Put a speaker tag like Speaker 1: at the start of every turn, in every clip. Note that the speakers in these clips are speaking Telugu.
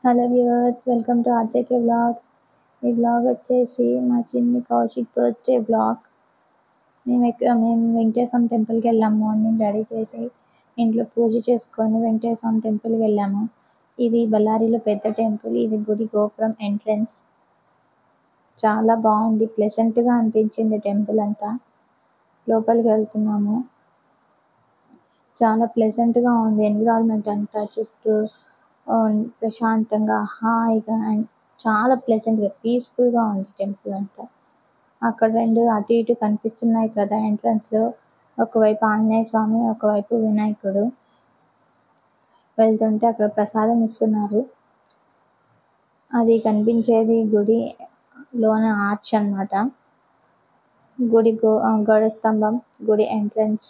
Speaker 1: Hello viewers, welcome to RJK vlogs. ఈ వ్లాగ్ వచ్చేసి మా చిన్ని కౌశిక్ బర్త్డే వ్లాగ్. మేము వెంకటేశ్వర టెంపుల్కి వెళ్ళాము. మార్నింగ్ రెడీ చేసి ఇంట్లో పూజ చేసుకొని వెంకటేశ్వర టెంపుల్కి వెళ్ళాము. ఇది బళ్ళారిలో పెద్ద టెంపుల్. ఇది గుడి గోపురం ఎంట్రన్స్. చాలా బాగుంది, ప్లెజెంట్గా అనిపించింది టెంపుల్ అంతా. లోపలికి వెళ్తున్నాము. చాలా ప్లెజెంట్గా ఉంది ఎన్విరాన్మెంట్ అంతా. చుట్టూ ప్రశాంతంగా, హాయిగా అండ్ చాలా ప్లెజెంట్గా, పీస్ఫుల్గా ఉంది టెంపుల్ అంతా. అక్కడ రెండు అటు ఇటు కనిపిస్తున్నాయి కదా ఎంట్రన్స్లో. ఒకవైపు ఆంజనేయ స్వామి, ఒకవైపు వినాయకుడు. వెళ్తుంటే అక్కడ ప్రసాదం ఇస్తున్నారు. అది కనిపించేది గుడి లోన ఆర్చ్ అన్నమాట. గుడి గోడ స్తంభం, గుడి ఎంట్రన్స్.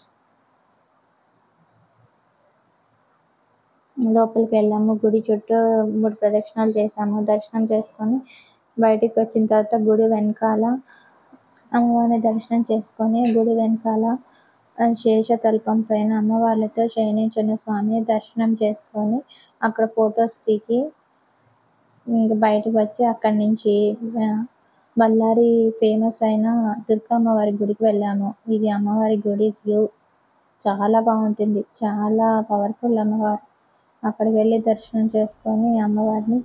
Speaker 1: లోపలికి వెళ్ళాము. గుడి చుట్టూ 3 ప్రదక్షిణాలు చేసాము. దర్శనం చేసుకొని బయటికి వచ్చిన తర్వాత గుడి వెనకాల అమ్మవారిని దర్శనం చేసుకొని గుడి వెనకాల శేషతల్పం పైన అమ్మవార్లతో శయనించిన స్వామిని దర్శనం చేసుకొని అక్కడ ఫొటోస్ దిగి ఇంక బయటకు వచ్చి అక్కడి నుంచి బళ్ళారి ఫేమస్ అయిన దుర్గమ్మవారి గుడికి వెళ్ళాము. ఇది అమ్మవారి గుడి వ్యూ చాలా బాగుంటుంది. చాలా పవర్ఫుల్ అమ్మవారు. అక్కడికి వెళ్ళి దర్శనం చేసుకొని అమ్మవారిని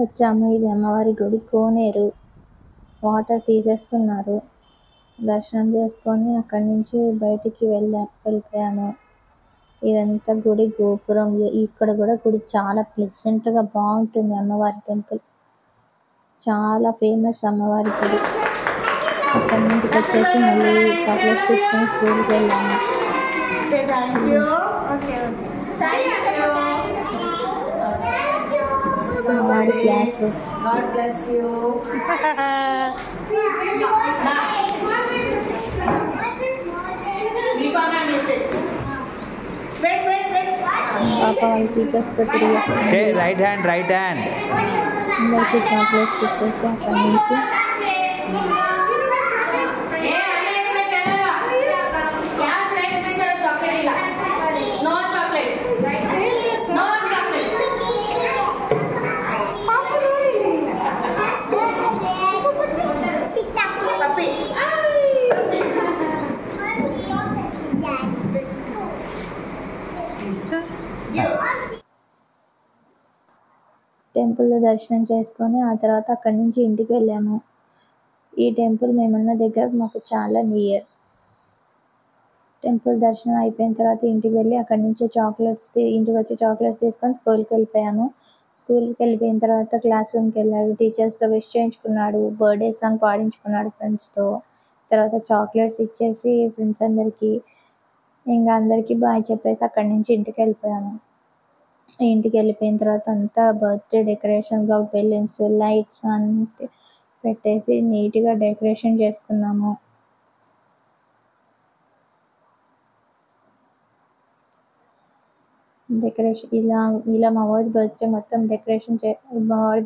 Speaker 1: వచ్చాము. ఇది అమ్మవారి గుడి. కోనేరు, వాటర్ తీసేస్తున్నారు. దర్శనం చేసుకొని అక్కడి నుంచి బయటికి వెళ్ళిపోయాము. ఇదంతా గుడి గోపురం. ఇక్కడ కూడా గుడి చాలా ప్లెజెంట్గా బాగుంటుంది. అమ్మవారి టెంపుల్ చాలా ఫేమస్ అమ్మవారి గుడి. అక్కడి నుంచి వచ్చేసి మళ్ళీ చాక్లెట్స్ తీసుకొని స్కూల్కి వెళ్ళాము. Class
Speaker 2: God bless you.
Speaker 1: పాప వాళ్ళ టీచర్స్తో తిరిగి వస్తుంది.
Speaker 2: Okay, right hand.
Speaker 1: అందరికీ చాక్లెట్స్ ఇచ్చేసి అక్కడి నుంచి టెంపుల్లో దర్శనం చేసుకొని ఆ తర్వాత అక్కడి నుంచి ఇంటికి వెళ్ళాము. ఈ టెంపుల్ మేమున్న దగ్గర మాకు చాలా నియర్. టెంపుల్ దర్శనం అయిపోయిన తర్వాత ఇంటికి వెళ్ళి అక్కడి నుంచి ఇంటికి వచ్చి చాక్లెట్స్ తీసుకొని స్కూల్కి వెళ్ళిపోయాము. స్కూల్కి వెళ్ళిపోయిన తర్వాత క్లాస్ రూమ్కి వెళ్ళాడు. టీచర్స్తో విష్ చేయించుకున్నాడు. బర్త్డే సాంగ్ పాడించుకున్నాడు ఫ్రెండ్స్తో. తర్వాత చాక్లెట్స్ ఇచ్చేసి ఫ్రెండ్స్ అందరికీ ఇంకా అందరికీ బాయ్ చెప్పేసి అక్కడి నుంచి ఇంటికి వెళ్ళిపోయాము. ఇంటికి వెళ్ళిపోయిన తర్వాత అంతా బర్త్డే డెకరేషన్, బెలూన్స్, లైట్స్ అన్నీ పెట్టేసి నీట్గా డెకరేషన్ చేసుకున్నాము. డెకరేషన్ ఇలా మా వాడి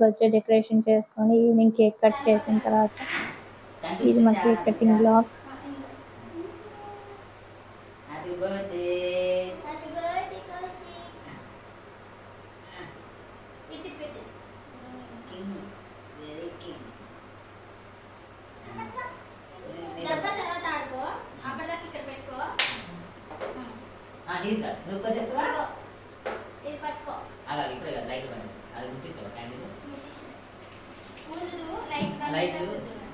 Speaker 1: బర్త్డే డెకరేషన్ చేసుకొని ఈవినింగ్ కేక్ కట్ చేసిన తర్వాత ఇది మా cake cutting blog.
Speaker 2: Happy birthday. King, very king. నువ్వు వచ్చేస్తావా? అలాగే ఇప్పుడే కదా లైట్ బంద్. అది ముట్టించావా క్యాండిల్? లైట్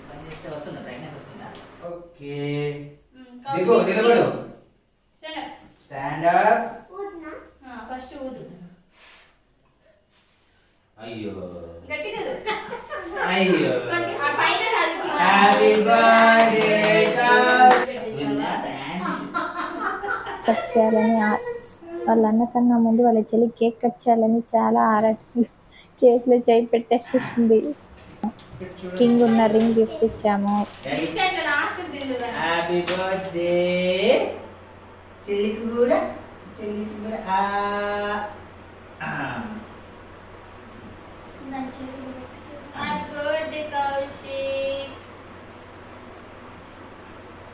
Speaker 2: బంద్ చేస్తే వస్తుందా? బ్రైట్నెస్ వస్తుందా? ఓకే. నిలబడు. Stand up.
Speaker 3: ఫస్ట్ ఊదు.
Speaker 2: అయ్యో
Speaker 3: గట్టిగా ఊదు.
Speaker 2: అయ్యో
Speaker 3: ఆ పైన కాదు.
Speaker 2: హ్యాపీ బర్త్డే
Speaker 1: కట్ చేయాలని వాళ్ళ అన్నకన్నా ముందు వాళ్ళ చెల్లి కేక్ కట్ చేయాలని చాలా ఆరాటం. కేక్లో చేయి పెట్టేస్తుంది. కింగ్ ఉన్న రింగ్ గిఫ్ట్ ఇచ్చాము.
Speaker 3: లాస్ట్ తిందు కదా.
Speaker 2: హ్యాపీ బర్త్డే చెల్లికి కూడా
Speaker 3: happy birthday Kaushik.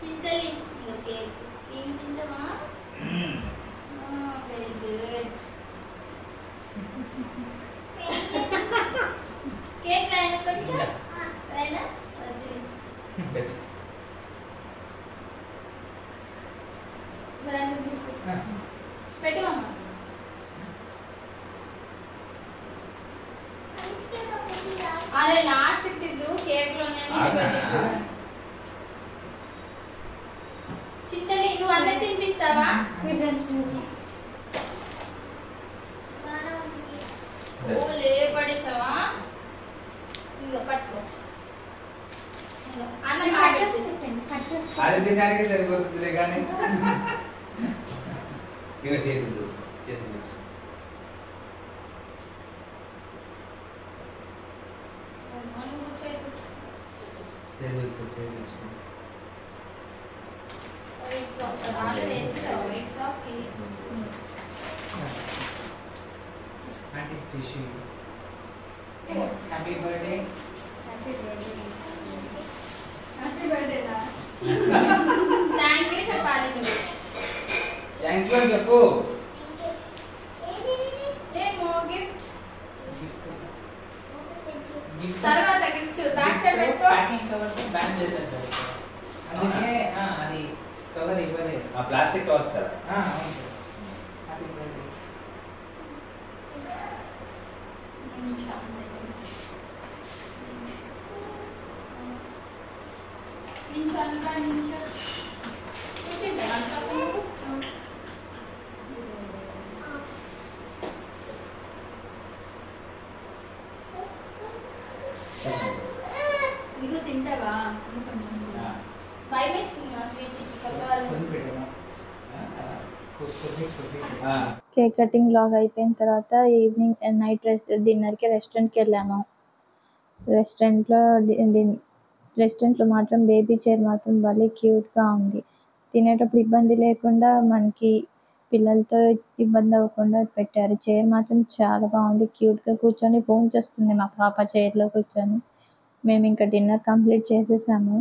Speaker 3: Chintali cake ఏం తింటావా? Very good. కేక్ రాయన కొంచెం రాయనా
Speaker 2: పెట్టు.
Speaker 3: పెట్టు అమ్మ. అదే లాస్ట్ తిద్దు కేక్ లోనే చింతలి నువ్వు అన్నీ తినిపిస్తావా? ఓ లే పడేసావా? ఇంకా పట్టుకో. అన్న
Speaker 2: అది తినడానికి సరిపోతుందిలే కానీ ఇక చేతులు చూసుకో చేతులు చూసుకో చేతులు చేతులు aunty tissue happy birthday
Speaker 3: thank you చెప్పాలి నువ్వు.
Speaker 2: థ్యాంక్ యూ అని చెప్పు
Speaker 3: ఏమో గిఫ్ట్ తర్వాత గిఫ్ట్ బ్యాక్ సైడ్ పెట్టుకో.
Speaker 4: ప్యాకింగ్ కవర్స్ బ్యాన్ చేశారు సార్ అందుకే అది కవర్ ఇవ్వలేదు
Speaker 2: ఆ ప్లాస్టిక్ కవర్స్ కదా
Speaker 4: అవును సార్ హ్యాపీ బర్త్డే
Speaker 3: ఇదిగో తింటావా? భయం వేస్తుంది మా స్వీట్ కొత్త వాళ్ళు.
Speaker 1: కేక్ కటింగ్ బ్లాగ్ అయిపోయిన తర్వాత ఈవినింగ్ నైట్ డిన్నర్కి రెస్టారెంట్కి వెళ్ళాము. రెస్టారెంట్లో మాత్రం బేబీ చైర్ మాత్రం భలే క్యూట్గా ఉంది. తినేటప్పుడు ఇబ్బంది లేకుండా మనకి పిల్లలతో ఇబ్బంది అవ్వకుండా పెట్టారు. చైర్ మాత్రం చాలా బాగుంది, క్యూట్గా కూర్చొని ఫోన్ చేస్తుంది మా పాప చైర్లో కూర్చొని. మేము ఇంకా డిన్నర్ కంప్లీట్ చేసేసాము.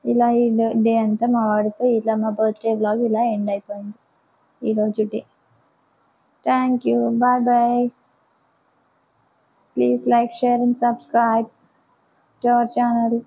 Speaker 1: ఇలా ఈ డే అంతా మా వాడితో ఇలా మా బర్త్డే వ్లాగ్ ఇలా ఎండ్ అయిపోయింది ఈరోజు day. Thank you, bye bye. Please like, share and subscribe to our channel.